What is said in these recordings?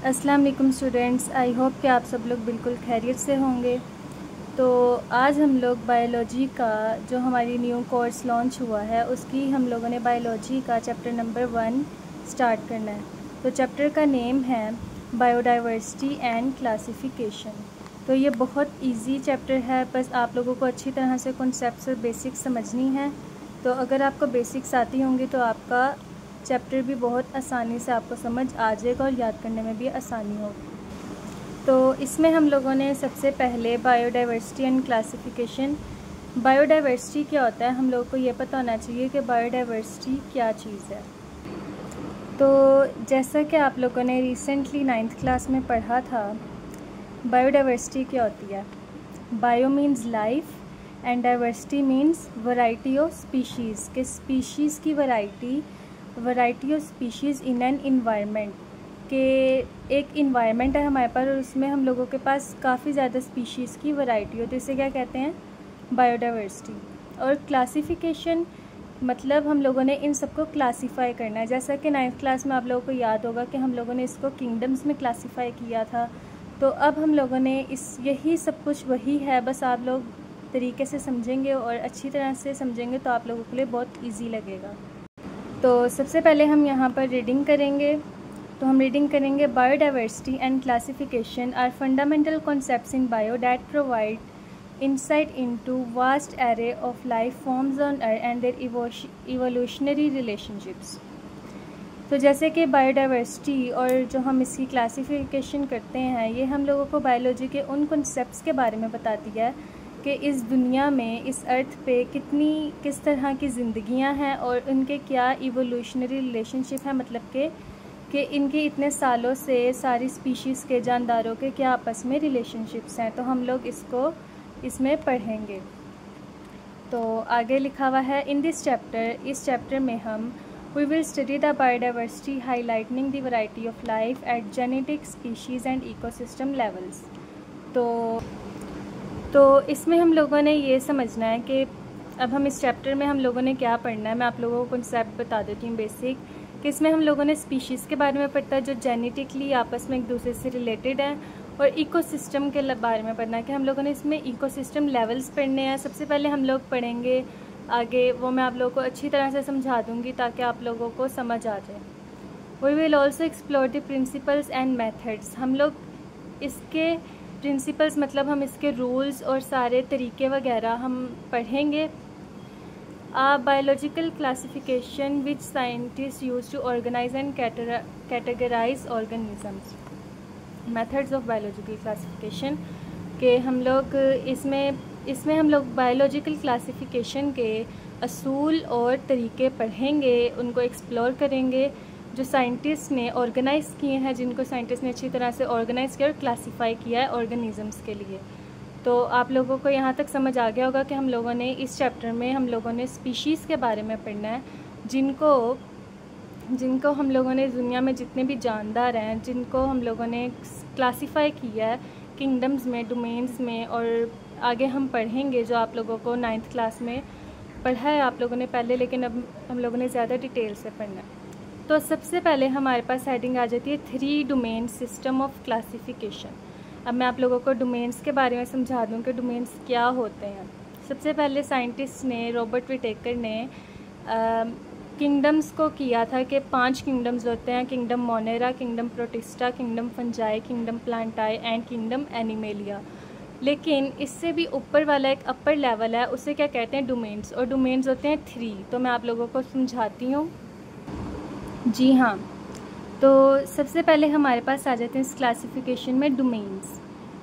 अस्सलाम वालेकुम students, I hope कि आप सब लोग बिल्कुल खैरियत से होंगे। तो आज हम लोग बायोलॉजी का जो हमारी न्यू कोर्स लॉन्च हुआ है उसकी हम लोगों ने बायोलॉजी का चैप्टर नंबर 1 स्टार्ट करना है। तो चैप्टर का नेम है बायोडाइवर्सिटी एंड क्लासिफिकेशन। तो ये बहुत इजी चैप्टर है, बस आप लोगों को अच्छी तरह से कॉन्सेप्ट्स और बेसिक्स समझनी है। तो अगर आपको बेसिक्स आती होंगी तो आपका चैप्टर भी बहुत आसानी से आपको समझ आ जाएगा और याद करने में भी आसानी होगी। तो इसमें हम लोगों ने सबसे पहले बायोडाइवर्सिटी एंड क्लासिफिकेशन। बायोडाइवर्सिटी क्या होता है, हम लोगों को ये पता होना चाहिए कि बायोडाइवर्सिटी क्या चीज़ है। तो जैसा कि आप लोगों ने रिसेंटली 9th क्लास में पढ़ा था, बायोडाइवर्सिटी क्या होती है। Bio means life and diversity means variety of species के स्पीशीज़ की variety of species in an environment के एक इन्वायरमेंट है हमारे पास और उसमें हम लोगों के पास काफ़ी ज़्यादा स्पीशीज़ की वैरायटी होती है, इसे क्या कहते हैं, बायोडाइवर्सिटी। और क्लासिफिकेशन मतलब हम लोगों ने इन सबको क्लासीफाई करना है। जैसा कि 9th क्लास में आप लोगों को याद होगा कि हम लोगों ने इसको किंगडम्स में क्लासीफाई किया था। तो अब हम लोगों ने यही सब कुछ वही है, बस आप लोग तरीके से समझेंगे और अच्छी तरह से समझेंगे तो आप लोगों के लिए बहुत ईजी लगेगा। तो सबसे पहले हम यहाँ पर रीडिंग करेंगे। तो हम रीडिंग करेंगे, biodiversity and classification are fundamental concepts in bio that provide insight into vast array of life forms on earth and their evolutionary relationships. तो जैसे कि बायोडाइवर्सिटी और जो हम इसकी क्लासिफिकेशन करते हैं, ये हम लोगों को बायोलॉजी के उन कॉन्सेप्ट्स के बारे में बताती है कि इस दुनिया में, इस अर्थ पे किस तरह की ज़िंदगियां हैं और उनके क्या इवोल्यूशनरी रिलेशनशिप है, मतलब कि इनके इतने सालों से सारी स्पीशीज़ के जानदारों के क्या आपस में रिलेशनशिप्स हैं। तो हम लोग इसमें पढ़ेंगे। तो आगे लिखा हुआ है, इन दिस चैप्टर, इस चैप्टर में हम we will study the biodiversity highlighting the variety of life at genetic, species and ecosystem levels. तो इसमें हम लोगों ने ये समझना है कि अब हम इस चैप्टर में हम लोगों ने क्या पढ़ना है। मैं आप लोगों को कॉन्सेप्ट बता देती हूँ बेसिक, कि इसमें हम लोगों ने स्पीशीज़ के बारे में पढ़ता है जो जेनेटिकली आपस में एक दूसरे से रिलेटेड है, और इकोसिस्टम के बारे में पढ़ना है कि हम लोगों ने इसमें इकोसिस्टम लेवल्स पढ़ने हैं। सबसे पहले हम लोग पढ़ेंगे आगे, वो मैं आप लोगों को अच्छी तरह से समझा दूँगी ताकि आप लोगों को समझ आ जाए। We will also explore the principles and methods. हम लोग इसके प्रिंसिपल्स मतलब हम इसके रूल्स और सारे तरीके वगैरह हम पढ़ेंगे। Biological classification which scientist use to organise and categorise organisms. Methods of biological classification के हम लोग इसमें हम लोग बायोलॉजिकल क्लासिफिकेशन के असूल और तरीके पढ़ेंगे, उनको एक्सप्लोर करेंगे जो साइंटिस्ट ने ऑर्गेनाइज़ किए हैं, जिनको साइंटिस्ट ने अच्छी तरह से ऑर्गेनाइज़ किया और क्लासीफाई किया है ऑर्गेनिज़म्स के लिए। तो आप लोगों को यहाँ तक समझ आ गया होगा कि हम लोगों ने इस चैप्टर में हम लोगों ने स्पीशीज़ के बारे में पढ़ना है, जिनको हम लोगों ने दुनिया में जितने भी जानदार हैं, जिनको हम लोगों ने क्लासीफाई किया है किंगडम्स में, डोमेन्स में, और आगे हम पढ़ेंगे जो आप लोगों को 9th क्लास में पढ़ा है आप लोगों ने पहले, लेकिन अब हम लोगों ने ज़्यादा डिटेल से पढ़ना है। तो सबसे पहले हमारे पास हेडिंग आ जाती है 3 डोमेन सिस्टम ऑफ क्लासिफिकेशन। अब मैं आप लोगों को डोमेन्स के बारे में समझा दूं कि डोमेन्स क्या होते हैं। सबसे पहले साइंटिस्ट ने, रॉबर्ट विटेकर ने किंगडम्स को किया था कि 5 किंगडम्स होते हैं, kingdom Monera, kingdom protista, kingdom fungi, kingdom प्लांटाई and kingdom animalia. लेकिन इससे भी ऊपर वाला एक अपर लेवल है, उसे क्या कहते हैं, डोमेन्स, और डोमेन्स होते हैं 3। तो मैं आप लोगों को समझाती हूँ। जी हाँ, तो सबसे पहले हमारे पास आ जाते हैं इस क्लासिफिकेशन में डोमेन्स।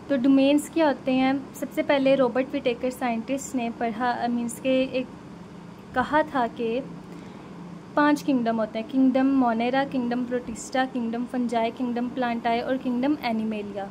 तो डोमेन्स क्या होते हैं, सबसे पहले रॉबर्ट विटेकर साइंटिस्ट ने कहा था कि 5 किंगडम होते हैं, kingdom Monera, kingdom protista, kingdom fungi, kingdom प्लांटाई और किंगडम एनिमेलिया,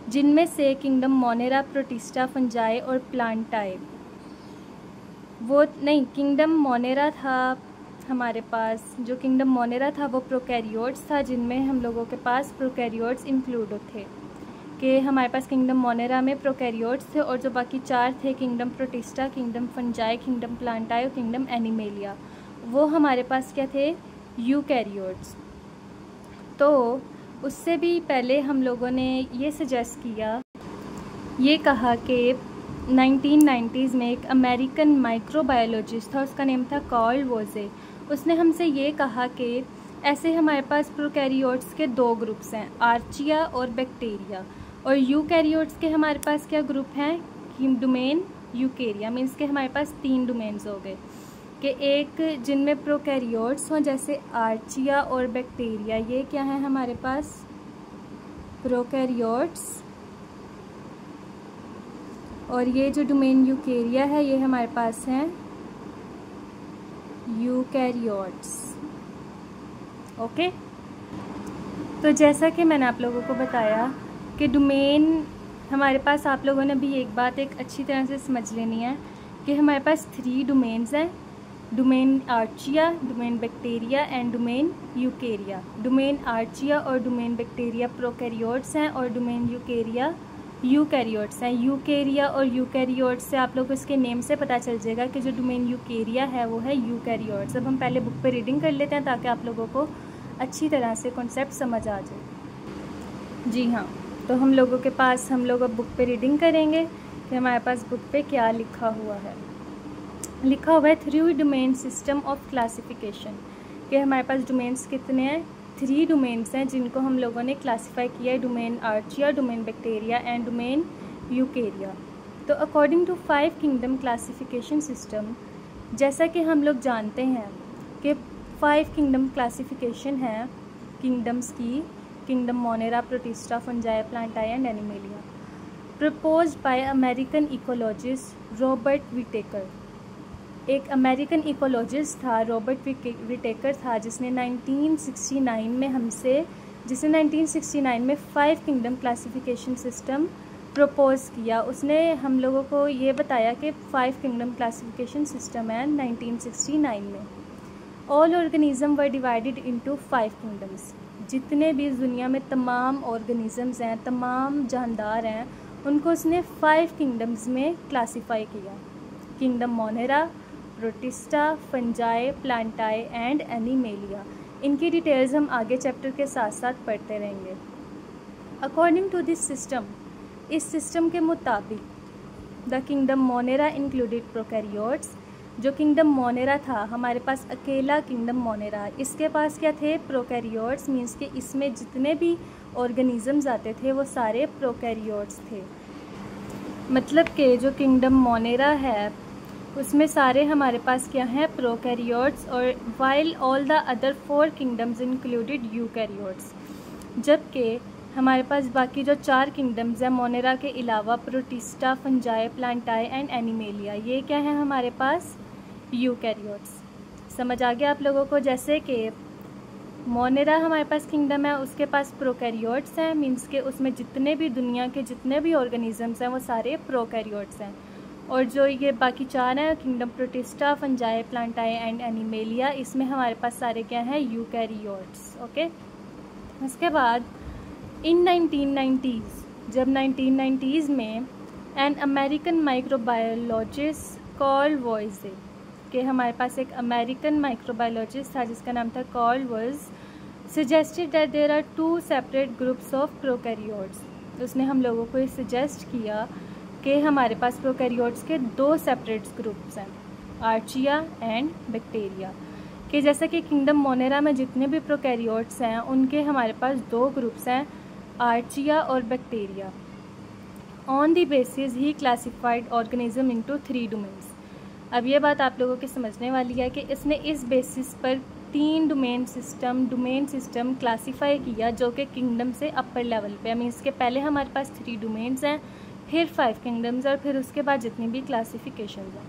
जिनमें से किंगडम मोनेरा, प्रोटिस्टा, फंजाई और प्लांटाई किंगडम मोनेरा था हमारे पास। जो किंगडम मोनेरा था वो प्रोकैरियोट्स था, जिनमें हम लोगों के पास प्रोकैरियोट्स इंक्लूड थे, कि हमारे पास किंगडम मोनेरा में प्रोकैरियोट्स थे, और जो बाकी 4 थे, kingdom protista, kingdom fungi, kingdom प्लांटाई और किंगडम एनिमेलिया, वो हमारे पास क्या थे, यूकैरियोट्स। तो उससे भी पहले हम लोगों ने ये सजेस्ट किया, ये कहा कि 1990s में एक अमेरिकन माइक्रोबायोलॉजिस्ट था, उसका नेम था कार्ल वोजे। उसने हमसे ये कहा कि ऐसे हमारे पास प्रोकैरियोट्स के दो ग्रुप्स हैं, आर्चिया और बैक्टीरिया, और यूकैरियोट्स के हमारे पास क्या ग्रुप हैं, डोमेन यूकेरिया। मीन्स के हमारे पास 3 डोमेन्स हो गए कि एक जिनमें प्रोकैरियोट्स हों जैसे आर्चिया और बैक्टीरिया, ये क्या है हमारे पास प्रोकैरियोट्स, और ये जो डोमेन यूकेरिया है ये हमारे पास हैं यूकैरियोट्स। ओके, तो जैसा कि मैंने आप लोगों को बताया कि डोमेन हमारे पास, आप लोगों ने भी एक बात एक अच्छी तरह से समझ लेनी है कि हमारे पास 3 डोमेन्स हैं, domain archaea, domain bacteria and domain eukarya. Domain archaea और डोमेन बैक्टीरिया प्रोकैरियोट्स हैं और डोमेन यूकेरिया यूकैरियोट्स हैं। यूकेरिया और यूकैरियोट्स से आप लोग को इसके नेम से पता चल जाएगा कि जो डोमेन यूकेरिया है वो है यूकैरियोट्स। अब हम पहले बुक पे रीडिंग कर लेते हैं ताकि आप लोगों को अच्छी तरह से कॉन्सेप्ट समझ आ जाए। जी हाँ, तो हम लोग अब बुक पे रीडिंग करेंगे कि हमारे पास बुक पे क्या लिखा हुआ है। लिखा हुआ है 3 डोमेन सिस्टम ऑफ क्लासिफिकेशन, कि हमारे पास डोमेन्स कितने हैं, 3 डोमेन्स हैं जिनको हम लोगों ने क्लासीफाई किया है, domain archaea, domain bacteria and domain eukarya. तो according to 5 kingdom classification system, जैसा कि हम लोग जानते हैं कि 5 किंगडम क्लासिफिकेशन है किंगडम्स की, kingdom monera, protista, fungi, plantae and animalia, proposed by American ecologist Robert Whittaker. एक अमेरिकन इकोलॉजिस्ट था रॉबर्ट विटेकर था जिसने 1969 में 5 किंगडम क्लासिफिकेशन सिस्टम प्रपोज किया। उसने हम लोगों को ये बताया कि 5 किंगडम क्लासिफिकेशन सिस्टम है 1969 में। All organism were divided into 5 kingdoms. जितने भी दुनिया में तमाम ऑर्गेनिजम्स हैं, तमाम जानदार हैं, उनको उसने 5 किंगडम्स में क्लासीफाई किया, kingdom monera, protista, fungi, plantae and animalia. इनकी डिटेल्स हम आगे चैप्टर के साथ साथ पढ़ते रहेंगे। अकॉर्डिंग टू दिस सिस्टम, इस सिस्टम के मुताबिक the kingdom Monera included prokaryotes. जो किंगडम मोनेरा था, हमारे पास अकेला किंगडम मोनेरा, इसके पास क्या थे, प्रोकैरियोट्स। मीन्स के इसमें जितने भी ऑर्गेनिजम्स आते थे वो सारे प्रोकैरियोट्स थे। मतलब कि जो किंगडम मोनेरा है उसमें सारे हमारे पास क्या हैं, प्रोकैरियोट्स, और while all the other 4 kingdoms included eukaryotes. जबकि हमारे पास बाकी जो 4 किंगडम्स हैं मोनेरा के अलावा, protista, fungi, plantae and animalia, ये क्या है हमारे पास, यूकैरियोट्स। समझ आ गया आप लोगों को। जैसे कि मोनेरा हमारे पास किंगडम है, उसके पास प्रोकैरियोट्स हैं, मीन्स के उसमें जितने भी दुनिया के जितने भी ऑर्गेनिजम्स हैं वो सारे प्रोकैरियोट्स हैं। और जो ये बाकी 4 हैं, kingdom protista, fungi, plantae and animalia, इसमें हमारे पास सारे क्या हैं, यूकैरियोट्स। ओके, उसके बाद इन 1990s, जब 1990s में एन अमेरिकन माइक्रोबायोलॉजिस्ट कार्ल वोजे, कि हमारे पास एक अमेरिकन माइक्रोबायोलॉजिस्ट था जिसका नाम था Carl Woese, suggested that there are 2 separate groups of prokaryotes. उसने हम लोगों को ये सजेस्ट किया कि हमारे पास प्रोकैरियोट्स के 2 सेपरेट ग्रुप्स हैं, आर्चिया एंड बैक्टीरिया। कि जैसा कि किंगडम मोनेरा में जितने भी प्रोकैरियोट्स हैं उनके हमारे पास 2 ग्रुप्स हैं, आर्चिया और bacteria. On the basis he classified organism into 3 domains. अब ये बात आप लोगों की समझने वाली है कि इसने इस बेसिस पर 3 डोमेन सिस्टम क्लासीफाई किया जो कि किंगडम से अपर लेवल पे है। मीन्स के पहले हमारे पास 3 डोमेन्स हैं, फिर 5 किंगडम्स, और फिर उसके बाद जितनी भी क्लासिफिकेशन हैं,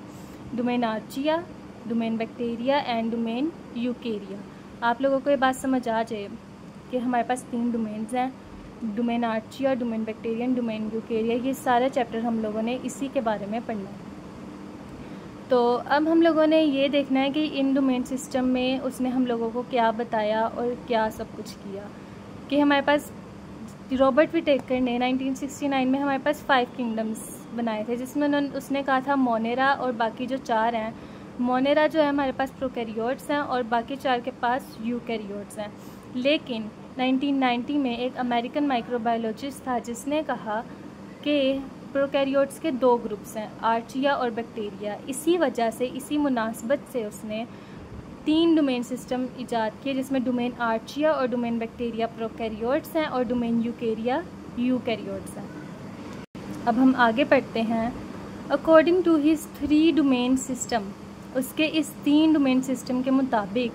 domain archaea, domain bacteria and domain eukarya. आप लोगों को ये बात समझ आ जाए कि हमारे पास 3 डोमेन्स हैं, domain archaea, domain bacteria and domain eukarya. ये सारा चैप्टर हम लोगों ने इसी के बारे में पढ़ना है। तो अब हम लोगों ने ये देखना है कि इन डोमेन सिस्टम में उसने हम लोगों को क्या बताया और क्या सब कुछ किया। कि हमारे पास रॉबर्ट विटेकर ने 1969 में हमारे पास 5 किंगडम्स बनाए थे, जिसमें उसने कहा था मोनेरा और बाकी जो 4 हैं, मोनेरा जो है हमारे पास प्रोकैरियोट्स हैं और बाकी 4 के पास यूकैरियोट्स हैं। लेकिन 1990 में एक अमेरिकन माइक्रोबायोलॉजिस्ट था जिसने कहा कि प्रोकैरियोट्स के दो ग्रुप्स हैं, आर्चिया और बैक्टीरिया। इसी वजह से, इसी मुनासबत से उसने 3 डोमेन सिस्टम इजाद किए, जिसमें डोमेन आर्चिया और डोमेन बैक्टीरिया प्रोकैरियोट्स हैं और डोमेन यूकेरिया यूकैरियोट्स हैं। अब हम आगे पढ़ते हैं। According to his 3 domain system, उसके इस 3 डोमेन सिस्टम के मुताबिक,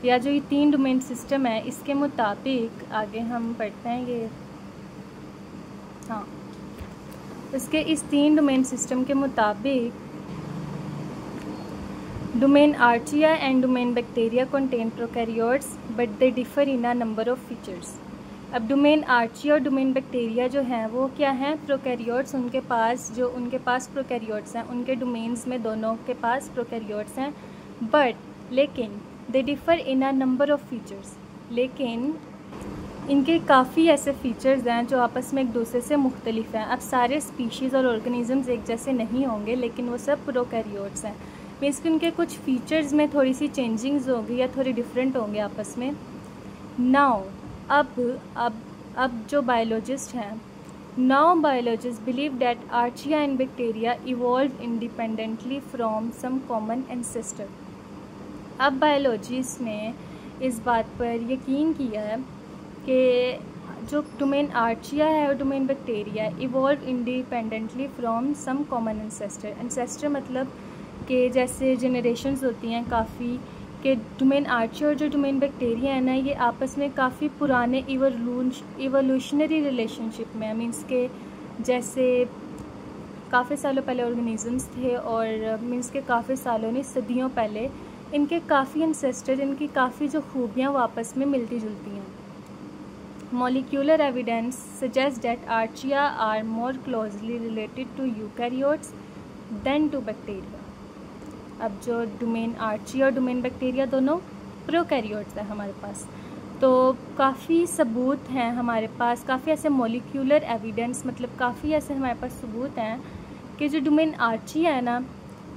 या जो ये 3 डोमेन सिस्टम है इसके मुताबिक, आगे हम पढ़ते हैं ये, हाँ, उसके इस 3 डोमेन सिस्टम के मुताबिक domain archaea and domain bacteria contain prokaryotes but they differ in a number of features. अब डोमेन आर्चिया और डोमेन बैक्टीरिया जो हैं वो क्या हैं, प्रोकैरियोट्स। उनके पास प्रोकैरियोट्स हैं, उनके डोमेन्स में दोनों के पास प्रोकैरियोट्स हैं, बट लेकिन they differ in a number of features, लेकिन इनके काफ़ी ऐसे फीचर्स हैं जो आपस में एक दूसरे से मुख्तलिफ हैं। अब सारे स्पीशीज़ और ऑर्गेनिजम्स एक जैसे नहीं होंगे, लेकिन वो सब प्रोकैरियोट्स हैं। मीन्स कि उनके कुछ फीचर्स में थोड़ी सी चेंजिंग्स होगी या थोड़े डिफरेंट होंगे आपस में। नाउ अब जो बायोलॉजिस्ट हैं, now biologist believe that archaea and bacteria evolve independently from some common ancestor. अब बायोलॉजिस्ट ने इस बात पर यकीन किया है कि जो डोमेन आर्चिया है और domain bacteria evolve independently from some common ancestor मतलब कि जैसे जनरेशन्स होती हैं काफ़ी, कि डोमेन आर्चिया और जो डोमेन बैक्टीरिया है ना, ये आपस में काफ़ी पुराने इवोल्यूशनरी रिलेशनशिप में है। मीन्स के जैसे काफ़ी सालों पहले ऑर्गेनिजम्स थे और मीन्स के काफ़ी सालों नहीं, सदियों पहले इनके काफ़ी एंसेस्टर, इनकी काफ़ी जो खूबियाँ वो आपस में मिलती जुलती हैं। Molecular evidence suggest that archaea are more closely related to eukaryotes than to bacteria. अब जो डोमेन आर्चिया और डोमेन बैक्टीरिया दोनों प्रोकैरियोट्स हैं हमारे पास, तो काफ़ी सबूत हैं हमारे पास, काफ़ी ऐसे मॉलिक्यूलर एविडेंस मतलब काफ़ी ऐसे हमारे पास सबूत हैं कि जो डोमेन आर्चिया है ना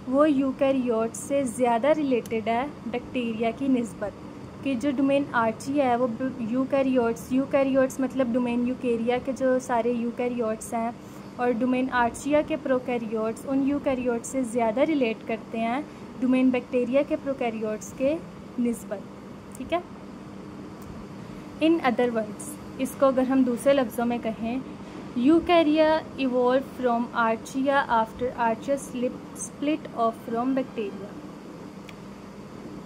वो यूकैरियोट्स से ज़्यादा रिलेटेड है बैक्टीरिया की निस्बत, कि जो डोमेन आर्चिया है वो यूकैरियोट्स मतलब डोमेन यूकेरिया के जो सारे यूकैरियोट्स हैं और डोमेन आर्चिया के प्रोकैरियोट्स उन यूकैरियोट्स से ज़्यादा रिलेट करते हैं डोमेन बैक्टीरिया के प्रोकैरियोट्स के निस्बत। ठीक है। इन अदर वर्ड्स, इसको अगर हम दूसरे लफ्ज़ों में कहें, eukarya evolve from archaea after archaea split off from bacteria.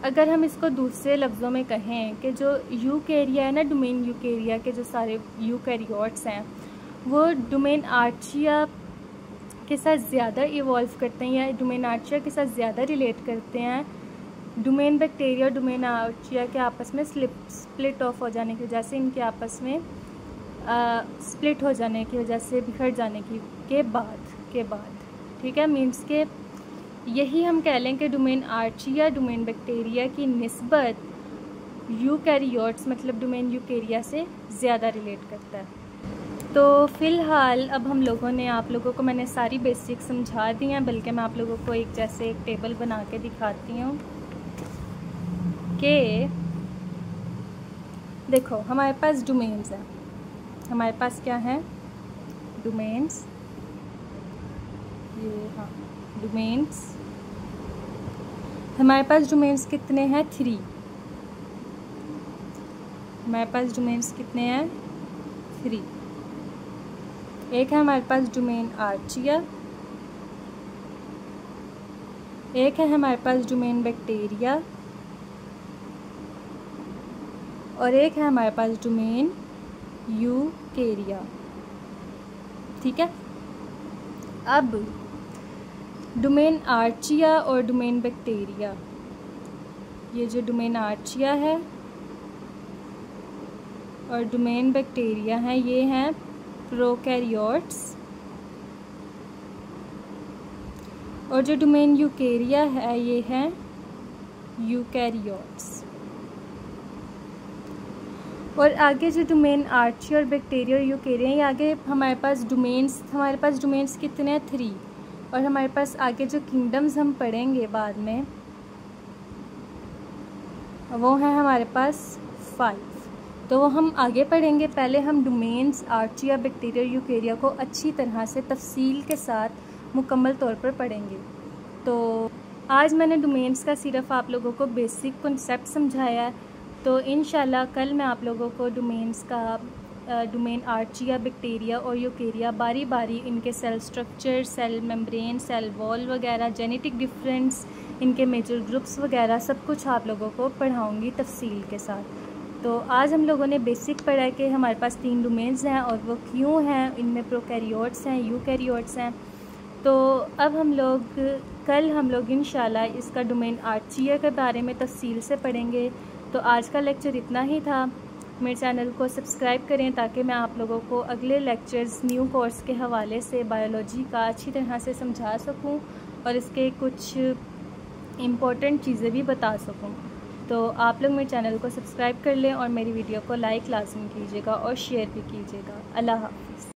अगर हम इसको दूसरे लफ्ज़ों में कहें कि जो यूकैरिया है ना, डोमेन यूकेरिया के जो सारे यूकैरियोट्स हैं वो डोमेन आर्चिया के साथ ज़्यादा इवॉल्व करते हैं या डोमेन आर्चिया के साथ ज़्यादा रिलेट करते हैं डोमेन बैक्टीरिया और डोमेन आर्चिया के आपस में स्प्लिट ऑफ हो जाने की वजह से, इनके आपस में स्प्लिट हो जाने की वजह से, बिखर जाने के बाद। ठीक है। मीन्स के यही हम कह लें कि डोमेन आर्चिया डोमेन बैक्टीरिया की निस्बत यूकैरियोट्स मतलब डोमेन यूकेरिया से ज़्यादा रिलेट करता है। तो फ़िलहाल अब हम लोगों ने, आप लोगों को मैंने सारी बेसिक समझा दी हैं, बल्कि मैं आप लोगों को एक टेबल बना के दिखाती हूँ कि देखो हमारे पास डोमेन्स हैं, हमारे पास क्या है, डोमेन्स, ये हाँ डोमेन्स, हमारे पास डोमेन्स कितने हैं, 3। हमारे पास डोमेन्स कितने हैं, 3। एक है हमारे पास डोमेन आर्चिया, एक है हमारे पास डोमेन बैक्टीरिया और एक है हमारे पास डोमेन यूकेरिया। ठीक है। अब डोमेन आर्चिया और डोमेन बैक्टीरिया, ये जो डोमेन आर्चिया है और डोमेन बैक्टीरिया है, ये हैं प्रोकैरियोट्स, और जो डोमेन यूकेरिया है ये है यूकैरियोट्स। और आगे जो डोमेन आर्चिया और बैक्टीरिया और यूकेरिया, ये आगे हमारे पास डोमेन्स कितने हैं, 3। और हमारे पास आगे जो किंगडम्स हम पढ़ेंगे बाद में वो है हमारे पास 5। तो हम आगे पढ़ेंगे। पहले हम डोमेन्स, आर्चिया, बैक्टीरिया, यूकेरिया को अच्छी तरह से तफसील के साथ मुकम्मल तौर पर पढ़ेंगे। तो आज मैंने डोमेन्स का सिर्फ आप लोगों को बेसिक कॉन्सेप्ट समझाया है। तो इंशाल्लाह कल मैं आप लोगों को डोमेन्स का डोमेन आर्चिया, बैक्टीरिया और यूकेरिया बारी बारी इनके cell structure, cell membrane, cell wall वगैरह, जेनेटिक डिफरेंस, इनके मेजर ग्रुप्स वगैरह सब कुछ आप लोगों को पढ़ाऊँगी तफसील के साथ। तो आज हम लोगों ने बेसिक पढ़ा है कि हमारे पास 3 डोमेन्स हैं और वो क्यों हैं, इनमें प्रोकैरियोट्स हैं, यूकैरियोट्स हैं। तो अब कल हम लोग इंशाल्लाह इसका डोमेन आर्चिया के बारे में तफसील से पढ़ेंगे। तो आज का लेक्चर इतना ही था। मेरे चैनल को सब्सक्राइब करें ताकि मैं आप लोगों को अगले लेक्चर्स न्यू कोर्स के हवाले से बायोलॉजी का अच्छी तरह से समझा सकूं और इसके कुछ इम्पोर्टेंट चीज़ें भी बता सकूं। तो आप लोग मेरे चैनल को सब्सक्राइब कर लें और मेरी वीडियो को लाइक लाजमी कीजिएगा और शेयर भी कीजिएगा। अल्लाह हाफ़िज़।